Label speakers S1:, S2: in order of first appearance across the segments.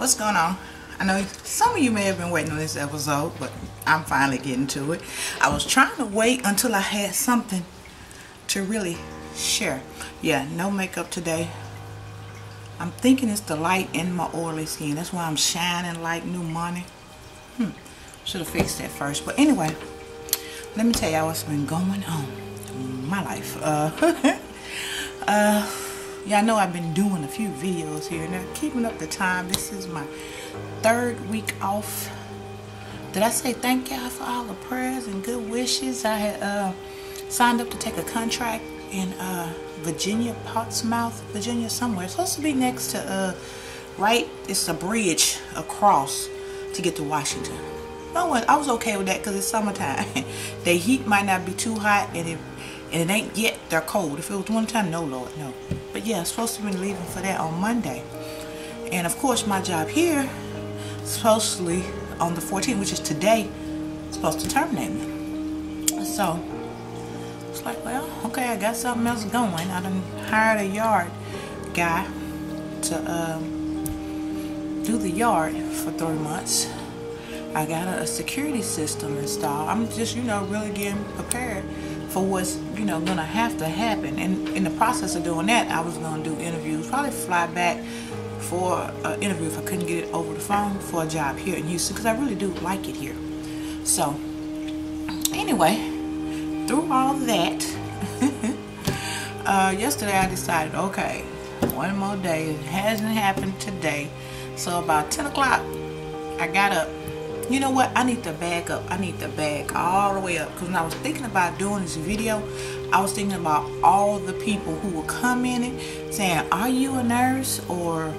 S1: What's going on? I know some of you may have been waiting on this episode, but I'm finally getting to it. I was trying to wait until I had something to really share. Yeah, no makeup today. I'm thinking it's the light in my oily skin. That's why I'm shining like new money. Should have fixed that first. But anyway, let me tell y'all what's been going on in my life. Y'all know I've been doing a few videos here and there, keeping up the time. This is my 3rd week off. Did I say thank y'all for all the prayers and good wishes? I had signed up to take a contract in Virginia, Portsmouth, Virginia, somewhere. It's supposed to be next to right. It's a bridge across to get to Washington. No, I was okay with that because it's summertime. The heat might not be too hot, and it ain't yet they're cold. If it was one time, no, Lord, no. But yeah, I'm supposed to be leaving for that on Monday. And of course, my job here, supposedly on the 14th, which is today, supposed to terminate me. So it's like, well, okay, I got something else going. I done hired a yard guy to do the yard for 3 months. I got a security system installed. I'm just, really getting prepared for what's, gonna have to happen. And in the process of doing that, I was gonna do interviews, probably fly back for an interview if I couldn't get it over the phone for a job here in Houston, because I really do like it here. So anyway, through all that, yesterday I decided, okay, one more day. It hasn't happened today. So about 10 o'clock, I got up. You know what? I need to bag up. I need to bag all the way up. Because when I was thinking about doing this video, I was thinking about all the people who will come in it saying, are you a nurse? Or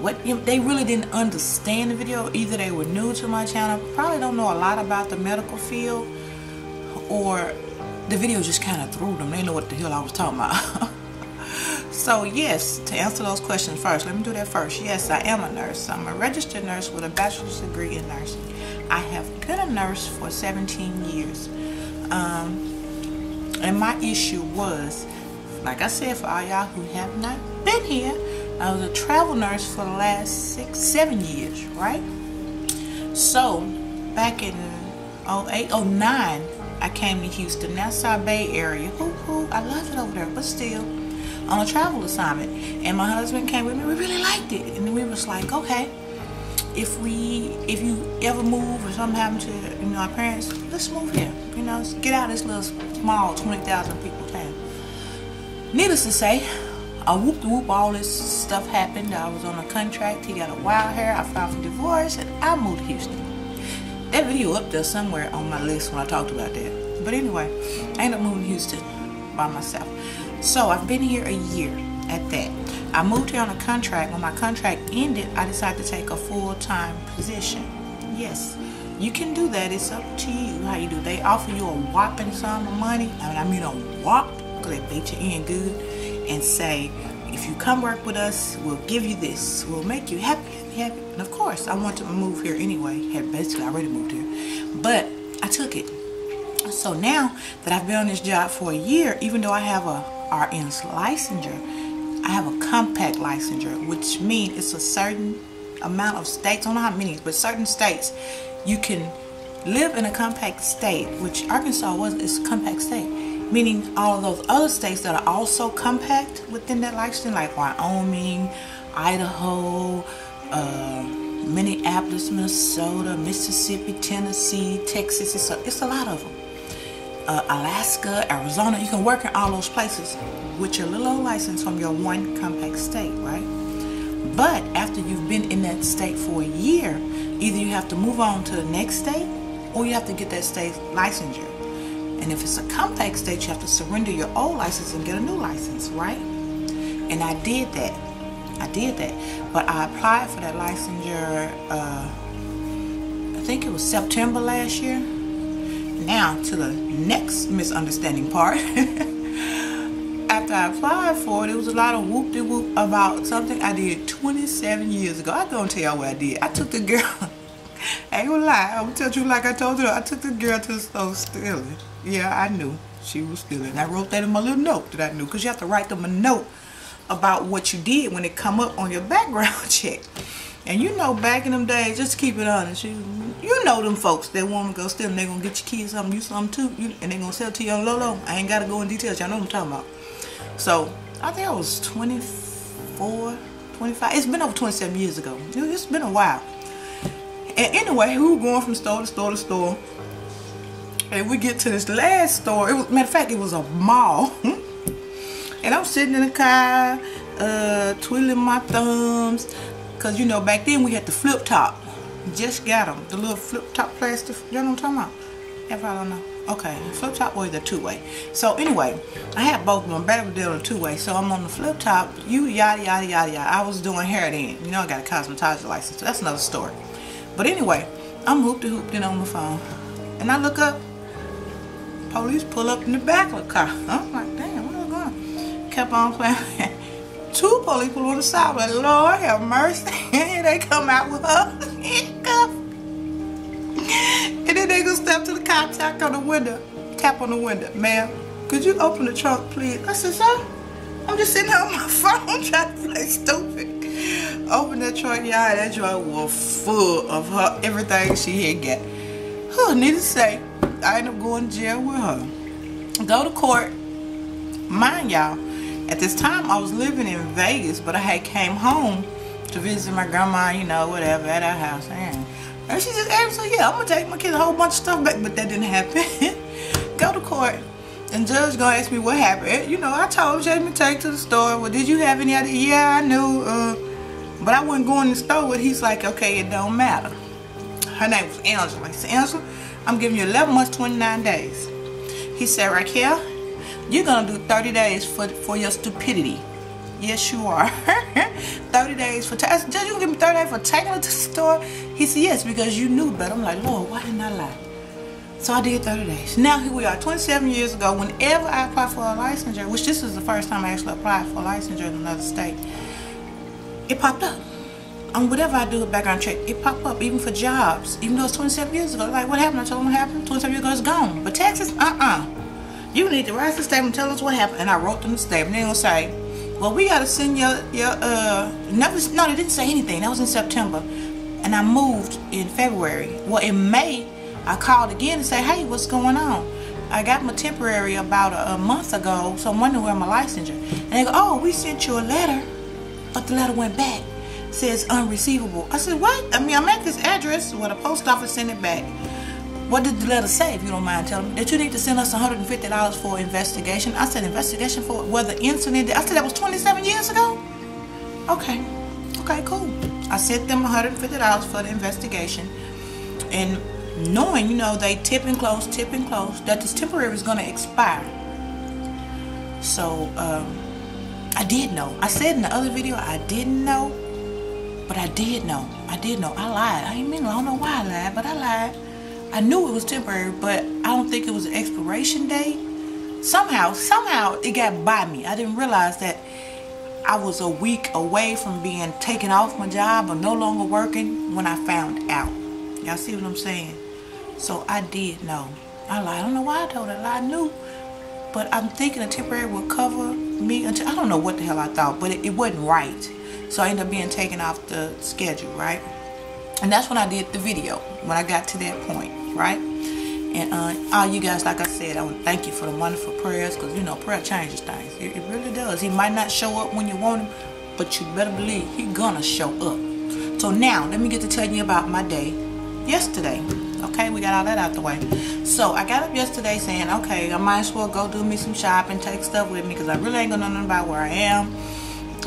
S1: what? They really didn't understand the video. Either they were new to my channel, probably don't know a lot about the medical field, or the video just kind of threw them. They know what the hell I was talking about. So yes, to answer those questions first, let me do that first. Yes, I am a nurse. I'm a registered nurse with a bachelor's degree in nursing. I have been a nurse for 17 years. And my issue was, like I said, for all y'all who have not been here, I was a travel nurse for the last 6-7 years, right? So back in 08, 09, I came to Houston, Nassau Bay area. I love it over there, but still, on a travel assignment. And my husband came with me. We really liked it, and we was like, okay, if you ever move or something happened to our parents, let's move here. Get out of this little small 20,000 people town. Needless to say, whoop all this stuff happened. I was on a contract. He got a wild hair. I filed for divorce, and I moved to Houston. That video up there somewhere on my list when I talked about that. But anyway, I ended up moving to Houston by myself. So I've been here a year at that. I moved here on a contract. When my contract ended, I decided to take a full-time position. Yes, you can do that. It's up to you how you do. They offer you a whopping sum of money. I mean a whop, because they bait you in good and say, if you come work with us, we'll give you this. We'll make you happy. And of course, I wanted to move here anyway. Had basically already moved here. But I took it. So now that I've been on this job for a year, even though I have a RN's licensure, I have a compact licensure, which means it's a certain amount of states, I don't know how many, but certain states you can live in a compact state, which Arkansas is a compact state, meaning all of those other states that are also compact within that license, like Wyoming, Idaho, Minneapolis, Minnesota, Mississippi, Tennessee, Texas. It's a lot of them. Alaska, Arizona, you can work in all those places with your little old license from your one compact state, right? But after you've been in that state for a year, either you have to move on to the next state, or you have to get that state's licensure. And if it's a compact state, you have to surrender your old license and get a new license, right? And I did that. But I applied for that licensure, I think it was September last year. Now to the next misunderstanding part. After I applied for it, it was a lot of whoop-de-whoop about something I did 27 years ago. I'm gonna tell y'all what I did. I took the girl, I ain't gonna lie, I'm gonna tell you like I told you, I took the girl to the store stealing. Yeah, I knew she was stealing. I wrote that in my little note that I knew, because you have to write them a note about what you did when it come up on your background check. And you know, back in them days, just to keep it honest, you know them folks that want to go steal and they gonna get your kids something, you something too, and they gonna sell it to you on low. I ain't gotta go in details, y'all know what I'm talking about. So I think I was 24, 25. It's been over 27 years ago. It's been a while. And anyway, we were going from store to store to store, and we get to this last store. It was, matter of fact, it was a mall. And I'm sitting in the car, twiddling my thumbs. Cause you know, back then we had the flip top. Just got them, the little flip top plastic. You know what I'm talking about? If I don't know, okay, flip top or the two-way. So anyway, I had both of them. Better deal with two-way. So I'm on the flip top. You yada yada yada yada. I was doing hair then. You know, I got a cosmetology license. So that's another story. But anyway, I'm hooped-a-hooped on the phone, and I look up. Police pull up in the back of the car. I'm like, damn, where are they going? Kept on playing. 2 police pull on the side, but Lord have mercy. And they come out with her handcuffed. And then they go step to the car, tap on the window. Ma'am, could you open the trunk, please? I said, sir, I'm just sitting here on my phone trying to play stupid. Open that trunk, y'all. That trunk was full of her, everything she had got. Oh, needless to say, I ended up going to jail with her. Go to court. Mind y'all, at this time, I was living in Vegas, but I had came home to visit my grandma, you know, whatever, at our house. And she just asked me, so yeah, I'm going to take my kids a whole bunch of stuff back, but that didn't happen. Go to court, and judge going to ask me what happened. You know, I told him she had me take to the store. Well, did you have any idea? Yeah, I knew, but I wasn't going to the store with. He's like, okay, it don't matter. Her name was Angela. I said, Angela, I'm giving you 11 months, 29 days. He said, Raquel, you're going to do 30 days for your stupidity. Yes, you are. 30 days for... Judge, you going to give me 30 days for taking her to the store? He said, yes, because you knew better. I'm like, Lord, why didn't I lie? So I did 30 days. Now, here we are, 27 years ago. Whenever I applied for a licensure, which this is the first time I actually applied for a licensure in another state, it popped up. On whatever I do a background check, it popped up, even for jobs. Even though it's 27 years ago. Like, what happened? I told them what happened. 27 years ago, it's gone. But Texas, you need to write the statement, tell us what happened. And I wrote them the statement. They're going to say, well, we got to send no, they didn't say anything. That was in September. And I moved in February. Well, in May, I called again and said, hey, what's going on? I got my temporary about a month ago, so I'm wondering where my licensure. And they go, oh, we sent you a letter, but the letter went back. It says unreceivable. I said, what? I mean, I'm at this address where the post office sent it back. What did the letter say, if you don't mind telling me? That you need to send us $150 for investigation. I said, investigation for what the incident? I said, that was 27 years ago? Okay. Okay, cool. I sent them $150 for the investigation. And knowing, you know, they tipping close, that this temporary is going to expire. So, I did know. I said in the other video, I didn't know. But I did know. I lied. I ain't mean, I don't know why I lied, but I lied. I knew it was temporary, but I don't think it was an expiration date. Somehow it got by me. I didn't realize that I was a week away from being taken off my job or no longer working when I found out. Y'all see what I'm saying? So I did know. I lied. I don't know why I told her. I knew. But I'm thinking a temporary will cover me until, I don't know what the hell I thought, but it wasn't right. So I ended up being taken off the schedule, right? And that's when I did the video, when I got to that point, right? And all you guys, like I said, I want to thank you for the wonderful prayers, because, you know, prayer changes things. It really does. He might not show up when you want him, but you better believe he's gonna show up. So now, let me get to telling you about my day yesterday. Okay, we got all that out the way. So I got up yesterday saying, okay, I might as well go do me some shopping, take stuff with me, because I really ain't gonna know nothing about where I am.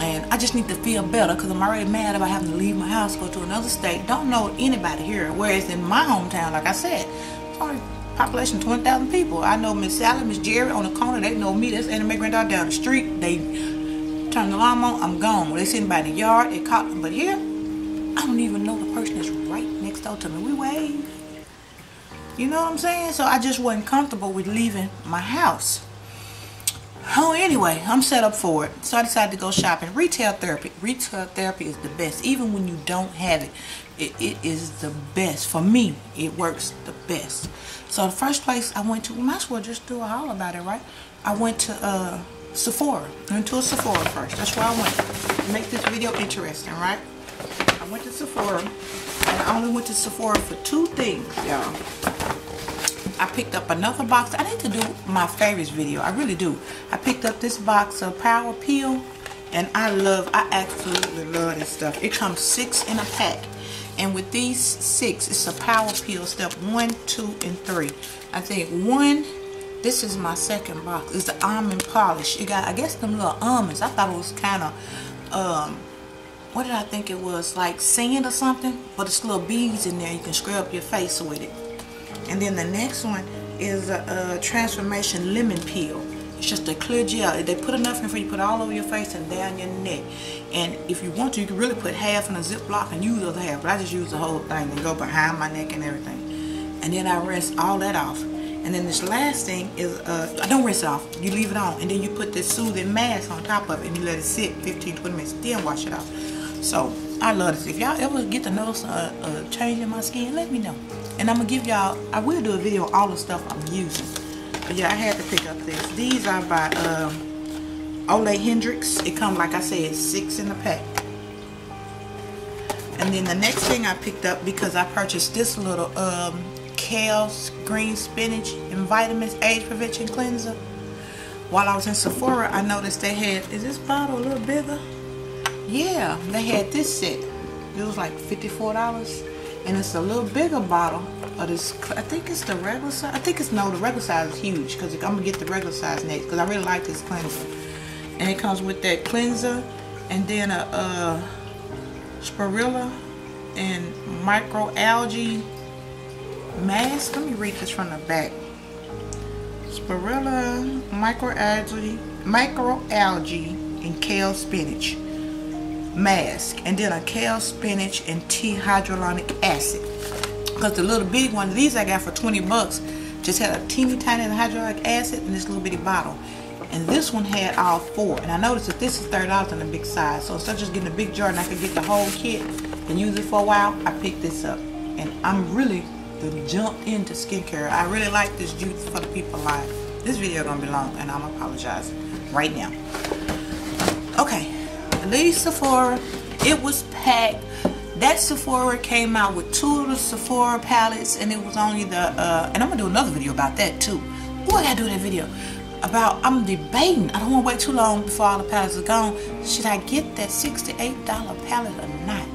S1: And I just need to feel better, because I'm already mad about having to leave my house, go to another state. Don't know anybody here. Whereas in my hometown, like I said, it's only population 20,000 people. I know Miss Sally, Miss Jerry on the corner. They know me. That's Anna Mae granddaughter down the street. They turn the alarm on, I'm gone. When they sitting by the yard, they caught me. But here, I don't even know the person that's right next door to me. We wave. You know what I'm saying? So I just wasn't comfortable with leaving my house. Oh, anyway, I'm set up for it. So I decided to go shopping. Retail therapy. Retail therapy is the best. Even when you don't have it, it is the best. For me, it works the best. So the first place I went to, we might as well just do a haul about it, right? I went to Sephora. I went to a Sephora first. That's where I went to make this video interesting, right? I went to Sephora, and I only went to Sephora for 2 things, y'all. I picked up another box. I need to do my favorites video. I really do. I picked up this box of Power Peel, and I absolutely love this stuff. It comes 6 in a pack. And with these 6, it's a Power Peel step 1, 2, and 3. I think 1, this is my second box. It's the almond polish. It got, I guess, them little almonds. I thought it was kind of, what did I think it was? Like sand or something? But it's little beads in there. You can scrub your face with it. And then the next one is a Transformation Lemon Peel. It's just a clear gel. They put enough in for you to put all over your face and down your neck. And if you want to, you can really put half in a Ziploc and use the other half. But I just use the whole thing and go behind my neck and everything. And then I rinse all that off. And then this last thing is, I don't rinse it off. You leave it on. And then you put this soothing mask on top of it and you let it sit 15-20 minutes. Then wash it off. So, I love this. If y'all ever get to notice a change in my skin, let me know. And I'm going to give y'all, I will do a video on all the stuff I'm using. But yeah, I had to pick up this. These are by Ole Hendrix. It comes, like I said, 6 in a pack. And then the next thing I picked up, because I purchased this little kale, green spinach, and vitamins age prevention cleanser. While I was in Sephora, I noticed they had, is this bottle a little bigger? Yeah, they had this set. It was like $54. And it's a little bigger bottle of this. I think it's the regular size. I think it's, no, the regular size is huge, because I'm going to get the regular size next, because I really like this cleanser. And it comes with that cleanser and then a spirulina and microalgae mask. Let me read this from the back. Spirulina, microalgae and kale spinach mask, and then a kale spinach and tea hyaluronic acid. Because the little bitty one, these I got for 20 bucks, just had a teeny tiny hyaluronic acid in this little bitty bottle. And this one had all 4. And I noticed that this is $30 in the big size. So instead of just getting a big jar and I could get the whole kit and use it for a while, I picked this up. And I'm really jumped into skincare. I really like this juice for the people live. This video gonna be long, and I'm apologizing right now. Okay. Leave Sephora. It was packed. That Sephora came out with 2 of the Sephora palettes, and it was only the and I'm gonna do another video about that too. Oh, I gotta do that video about, I'm debating. I don't want to wait too long before all the palettes are gone. Should I get that $6 to $8 palette or not?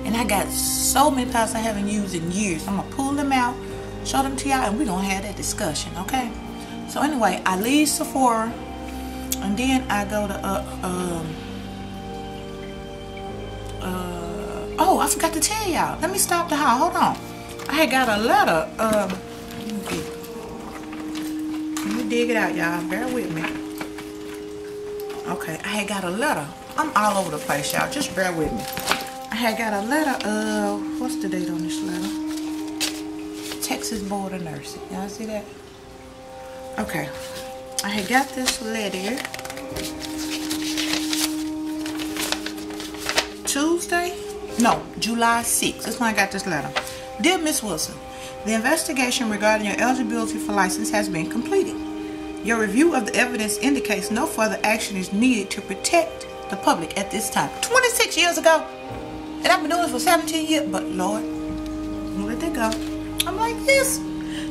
S1: And I got so many palettes I haven't used in years. I'm gonna pull them out, show them to y'all, and we're gonna have that discussion, okay? So anyway, I leave Sephora, and then I go to oh, I forgot to tell y'all. Let me stop the haul. Hold on. I had got a letter. Let me dig it out, y'all. Bear with me. Okay, I had got a letter. I'm all over the place, y'all. Just bear with me. I had got a letter. What's the date on this letter? Texas Board of Nursing. Y'all see that? Okay. I had got this letter Tuesday? No, July 6th. That's when I got this letter. Dear Miss Wilson, the investigation regarding your eligibility for license has been completed. Your review of the evidence indicates no further action is needed to protect the public at this time. 26 years ago, and I've been doing this for 17 years, but Lord, let that go. I'm like this.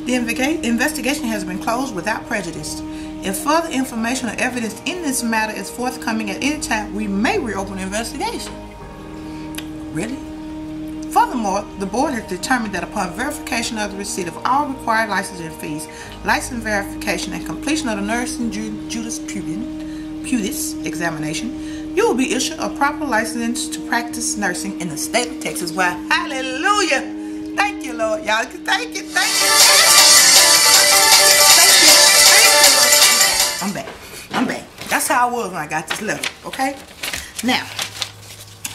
S1: The investigation has been closed without prejudice. If further information or evidence in this matter is forthcoming at any time, we may reopen the investigation. Really? Furthermore, the board has determined that upon verification of the receipt of all required licensing fees, license verification, and completion of the nursing jurisprudence examination, you will be issued a proper license to practice nursing in the state of Texas. Well, hallelujah! Thank you, Lord. Y'all can thank you. Thank you. Thank you. I'm back. I'm back. That's how I was when I got this letter. Okay? Now,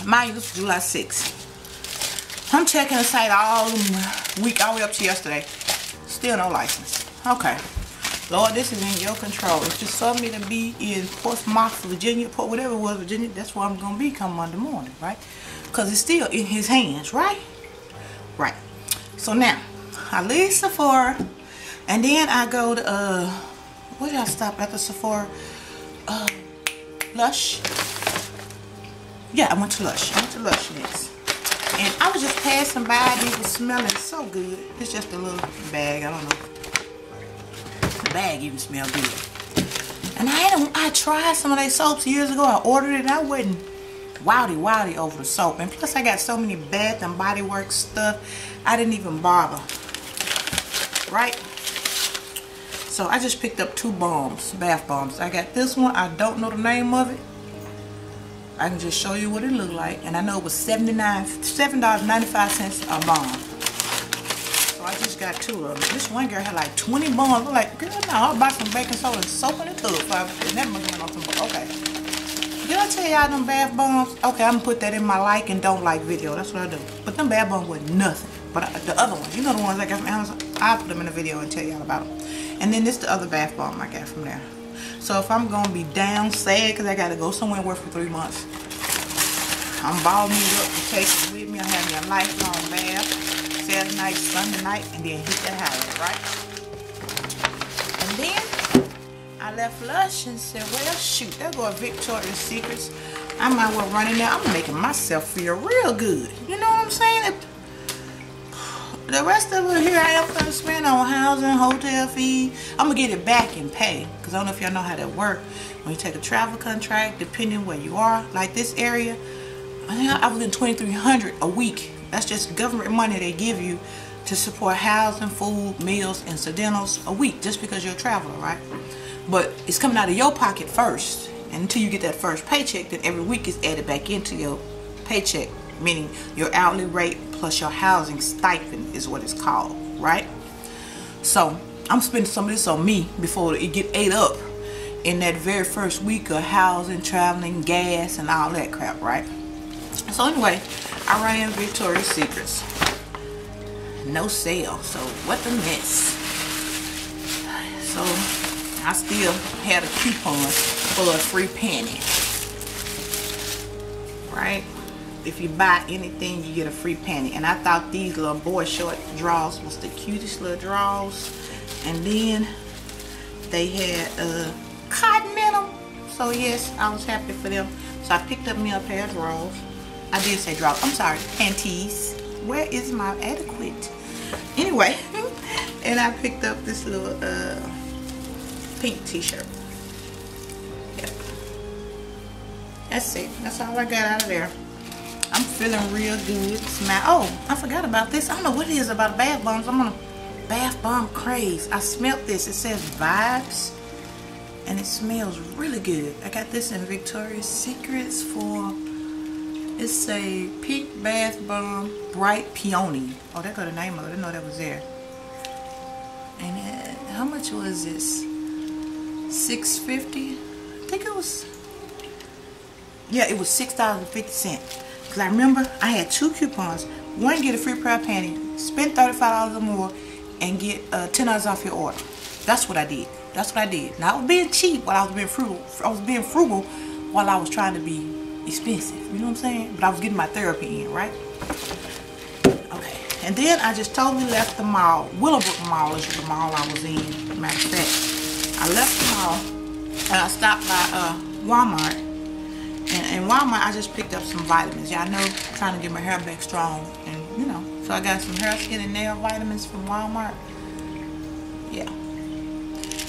S1: mine was July 6th. I'm checking the site all week, all the way up to yesterday. Still no license. Okay. Lord, this is in your control. If just for me to be in Portsmouth, Virginia, whatever it was, Virginia, that's where I'm going to be come Monday morning, right? Because it's still in his hands, right? Right. So now, I leave Sephora, and then I go to, where did I stop at the Sephora? Lush. Yeah, I went to Lush. I went to Lush next. And I was just passing by. These were smelling so good. It's just a little bag. I don't know. The bag even smelled good. And I tried some of their soaps years ago. I ordered it and I wasn't wowdy over the soap. And plus I got so many Bath and Body Works stuff, I didn't even bother. Right? So I just picked up 2 bombs, bath bombs. I got this one. I don't know the name of it. I can just show you what it looked like. And I know it was $7.95 a bomb. So I just got 2 of them. This one girl had like 20 bombs. I'm like, girl, no, I'll buy some baking soda and soap in the tub. And that must have been on some, okay. Did I tell y'all them bath bombs? Okay, I'm gonna put that in my like and don't like video. That's what I do. But them bath bombs were nothing. But the other ones, you know the ones I got from Amazon, I'll put them in the video and tell y'all about them. And then this the other bath bomb I got from there. So if I'm gonna be down sad because I gotta go somewhere and work for 3 months, I'm balling me up to take it with me. I have me a lifelong bath, Saturday night, Sunday night, and then hit that house, right? And then I left Lush and said, well, shoot, there go Victoria's Secrets. I might well run in there. I'm making myself feel real good. You know what I'm saying? The rest of it here I am going to spend on housing, hotel fee. I'm going to get it back in pay. Because I don't know if y'all know how that works. When you take a travel contract, depending where you are, like this area, I think I was in $2,300 a week. That's just government money they give you to support housing, food, meals, incidentals a week. Just because you're a traveler, right? But it's coming out of your pocket first. And until you get that first paycheck, then every week is added back into your paycheck. Meaning your hourly rate plus your housing stipend is what it's called, right? So I'm spending some of this on me before it get ate up in that very first week of housing, traveling, gas, and all that crap, right? So anyway, I ran Victoria's Secrets. No sale, so what the mess. So I still had a coupon for a free panty, right? If you buy anything, you get a free panty. And I thought these little boy short drawers was the cutest little drawers. And then they had cotton in them. So yes, I was happy for them. So I picked up me a pair of drawers. I did say drawers. I'm sorry, panties. Where is my adequate? Anyway, and I picked up this little pink t-shirt. Yep. That's it. That's all I got out of there. I'm feeling real good. Smell. Oh, I forgot about this. I don't know what it is about bath bombs. I'm on a bath bomb craze. I smelled this. It says Vibes. And it smells really good. I got this in Victoria's Secrets for, it's a pink bath bomb, bright peony. Oh, that got the name of it. I didn't know that was there. And how much was this? $6.50? I think it was, yeah, it was $6.50. Because I remember I had 2 coupons. One, get a free pair of panties, spend $35 or more, and get $10 off your order. That's what I did. That's what I did. Now I was being cheap while I was being frugal. I was being frugal while I was trying to be expensive. You know what I'm saying? But I was getting my therapy in, right? Okay. And then I just totally left the mall. Willowbrook Mall is the mall I was in. Matter of fact, I left the mall and I stopped by Walmart. And in Walmart, I just picked up some vitamins. Y'all know, trying to get my hair back strong. And, you know, so I got some hair, skin, and nail vitamins from Walmart. Yeah.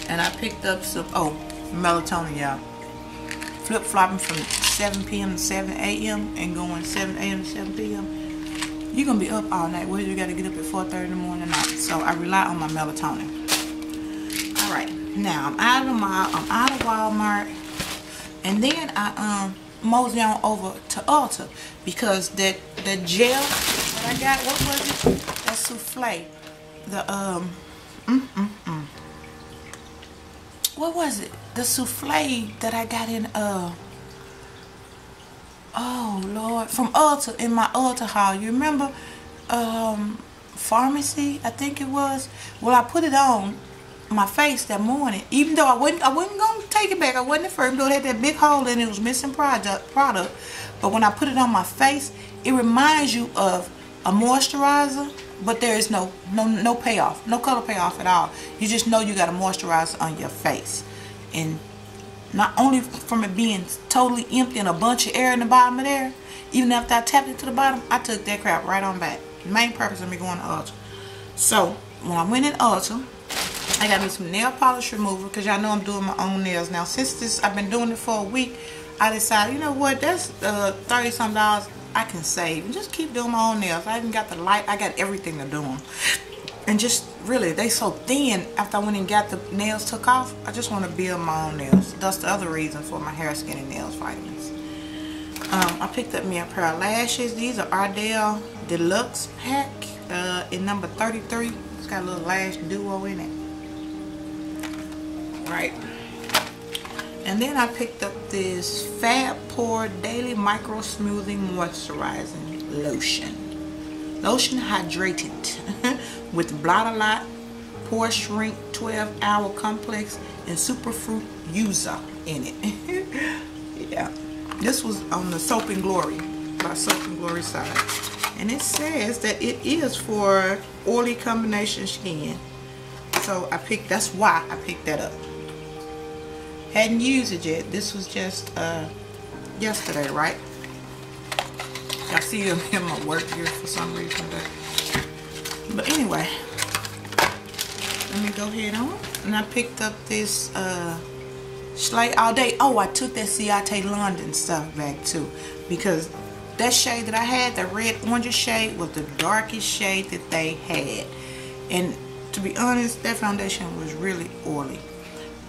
S1: And I picked up some, oh, melatonin, y'all. Flip-flopping from 7 p.m. to 7 a.m. and going 7 a.m. to 7 p.m. You're going to be up all night. Whether you got to get up at 4:30 in the morning or not. So I rely on my melatonin. Alright. Now, I'm out of the mall. I'm out of Walmart. And then I, mosey on over to Ulta because that gel that I got, what was it? That souffle. The what was it? The souffle that I got in oh Lord, from Ulta, in my Ulta haul. You remember Pharmacy, I think it was? Well, I put it on my face that morning, even though I wasn't gonna take it back. I wasn't at first, though it had that big hole in it. It was missing product. But when I put it on my face, it reminds you of a moisturizer, but there is no payoff, no color payoff at all. You just know you got a moisturizer on your face. And Not only from it being totally empty and a bunch of air in the bottom of there, even after I tapped it to the bottom, I took that crap right on back. The main purpose of me going to Ulta. So when I went in Ulta, I got me some nail polish remover because y'all know I'm doing my own nails now. Since I've been doing it for a week, I decided, you know what, that's $30-some I can save and just keep doing my own nails. I even got the light, I got everything to do them. And just really, they so thin. After I went and got the nails took off, I just want to build my own nails. That's the other reason for my hair, skin, and nails vitamins. I picked up me a pair of lashes. These are Ardell Deluxe Pack in number 33. It's got a little lash duo in it. Right. And then I picked up this Fab Pore Daily Micro Smoothing Moisturizing Lotion. Lotion hydrated with Blot-A-Lot, Pore Shrink 12-Hour Complex, and Superfruit Yuza in it. Yeah. This was on the Soap and Glory, by Soap and Glory side. And it says that it is for oily combination skin. So that's why I picked that up. Hadn't used it yet. This was just yesterday, right? I see him in my work gear for some reason. But anyway, let me go ahead on. And I picked up this Slay All Day. Oh, I took that Ciate London stuff back too, because that shade that I had, the red orange shade, was the darkest shade that they had. And to be honest, that foundation was really oily.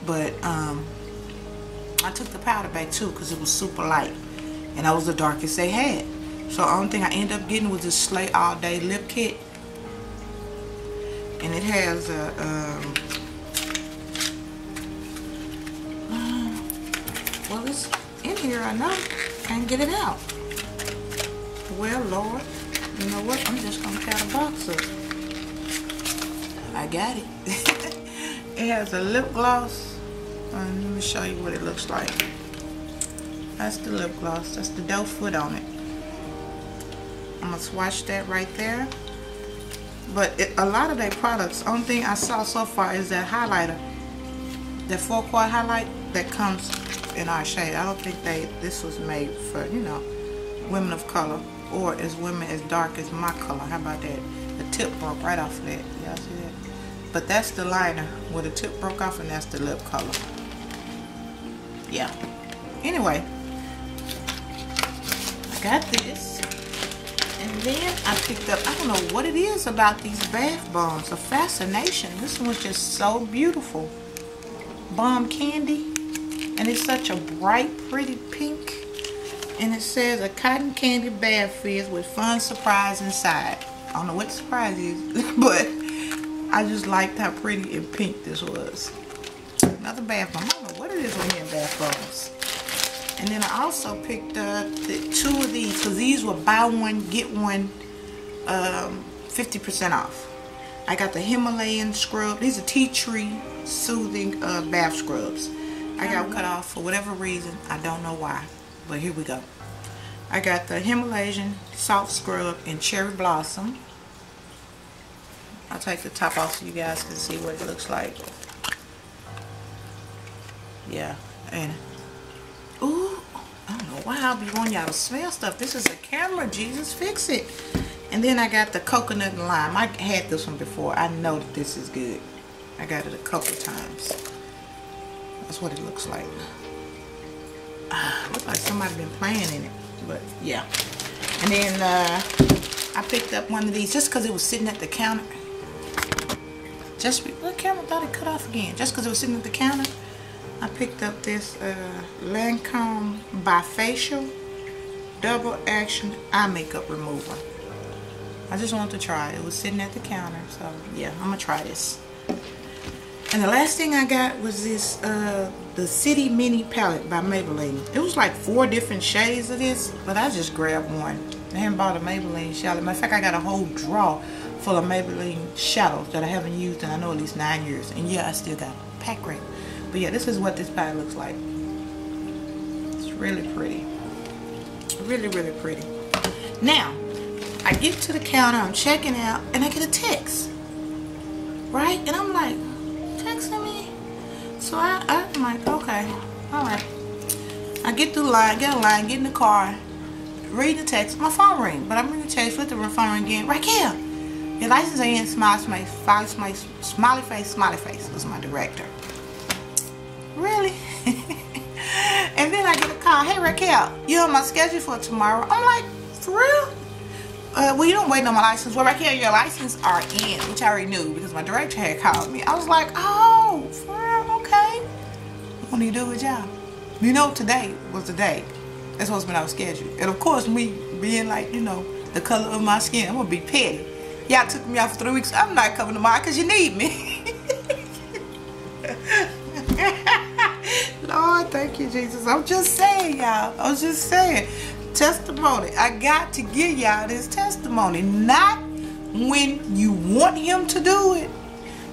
S1: But I took the powder back too because it was super light, and that was the darkest they had. So the only thing I ended up getting was this Slay All Day lip kit, and it has a well, it's in here. I know. Can't get it out. Well, Lord, you know what? I'm just gonna tear the box up. I got it. It has a lip gloss. Let me show you what it looks like. That's the lip gloss. That's the doe foot on it. I'm gonna swatch that right there. But a lot of their products, only thing I saw so far is that highlighter, that 4-quart highlight that comes in our shade. I don't think this was made for, you know, women of color, or as women as dark as my color. How about that? The tip broke right off of that. Y'all see that? But that's the liner where the tip broke off, and that's the lip color. Yeah. Anyway, I got this. And then I picked up, I don't know what it is about these bath bombs, a fascination. This one's just so beautiful. Bomb Candy. And it's such a bright, pretty pink. And it says a cotton candy bath fizz with fun surprise inside. I don't know what the surprise is, but I just liked how pretty and pink this was. Another bath bomb. I don't know what it is when you're in bath bombs. And then I also picked up 2 of these, because these were buy one, get one 50% off. I got the Himalayan scrub. These are tea tree soothing bath scrubs. I got cut off for whatever reason. I don't know why, but here we go. I got the Himalayan soft scrub in cherry blossom. I'll take the top off so you guys can see what it looks like. Yeah, and ooh, I don't know why I'll be wanting y'all to smell stuff. This is a camera, Jesus, fix it. And then I got the coconut and lime. I had this one before. I know that this is good. I got it a couple times. That's what it looks like. Looks like somebody been playing in it, but yeah. And then I picked up one of these just because it was sitting at the counter. The camera thought it cut off again. Just because it was sitting at the counter, I picked up this Lancome Bifacial Double Action Eye Makeup Remover. I just wanted to try it. It was sitting at the counter, so yeah, I'm gonna try this. And the last thing I got was this the City Mini Palette by Maybelline. It was like 4 different shades of this, but I just grabbed one. I haven't bought a Maybelline shadow. Matter of fact, I got a whole drawer full of Maybelline shadows that I haven't used in I know at least 9 years. And yeah, I still got a pack rate. But yeah, this is what this palette looks like. It's really pretty. Really, really pretty. Now, I get to the counter, I'm checking out, and I get a text. Right? And I'm like, texting me? So I'm like, okay, Alright. I get through the line, get in the car, read the text, my phone ring. But I'm reading the text, flip the phone ring again. Raquel, your license ain't smiley face. Was my director. Really? And then I get a call. Hey Raquel, you on my schedule for tomorrow? I'm like, for real? Well, you don't wait on my license. Well, Raquel, your license are in, which I already knew because my director had called me. I was like, oh, for real? Okay. What do you do with y'all? You know, today was the day. That's supposed to be our schedule. And of course, me being like, you know, the color of my skin, I'm gonna be petty. Y'all took me out for 3 weeks. I'm not coming tomorrow because you need me. Lord, thank you, Jesus. I'm just saying, y'all. I was just saying. Testimony. I got to give y'all this testimony. Not when you want him to do it,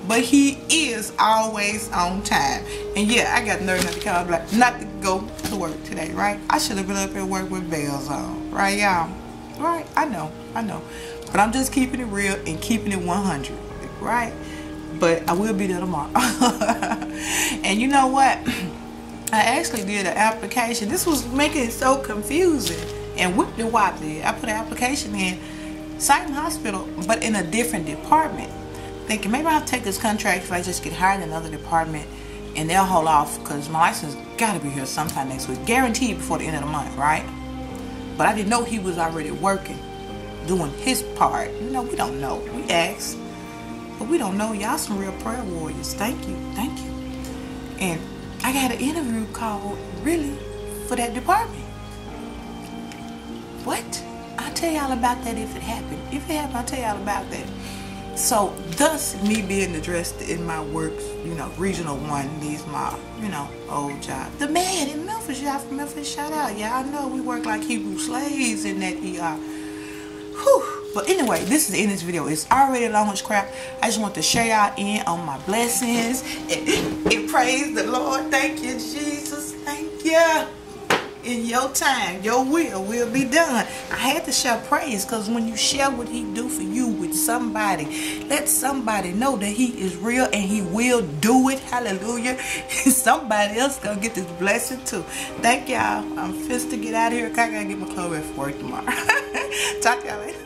S1: but he is always on time. And yeah, I got nerve not to call black, not to go to work today, right? I should have been up at work with bells on, right, y'all? Right? I know. But I'm just keeping it real and keeping it 100, right? But I will be there tomorrow. And you know what? I actually did an application. This was making it so confusing. And what did I do? I put an application in same hospital, but in a different department. Thinking maybe I'll take this contract if I just get hired in another department and they'll hold off because my license got to be here sometime next week. Guaranteed before the end of the month, right? But I didn't know he was already working, doing his part. You know, we don't know. We ask, but we don't know. Y'all some real prayer warriors. Thank you. And I got an interview called, really, for that department. What? I'll tell y'all about that if it happened. If it happened, I'll tell y'all about that. So, thus, me being addressed in my works, you know, Regional 1, these my, you know, old job. The man in Memphis, y'all from Memphis, shout out. Y'all know we work like Hebrew slaves in that ER. Whew. But anyway, this is the end of this video. It's already long as crap. I just want to share y'all in on my blessings. And praise the Lord. Thank you, Jesus. Thank you. In your time, your will be done. I had to share praise because when you share what he do for you with somebody, let somebody know that he is real and he will do it. Hallelujah. Somebody else gonna get this blessing too. Thank y'all. I'm fist to get out of here. I gotta get my clothes ready for work tomorrow. Talk to y'all later.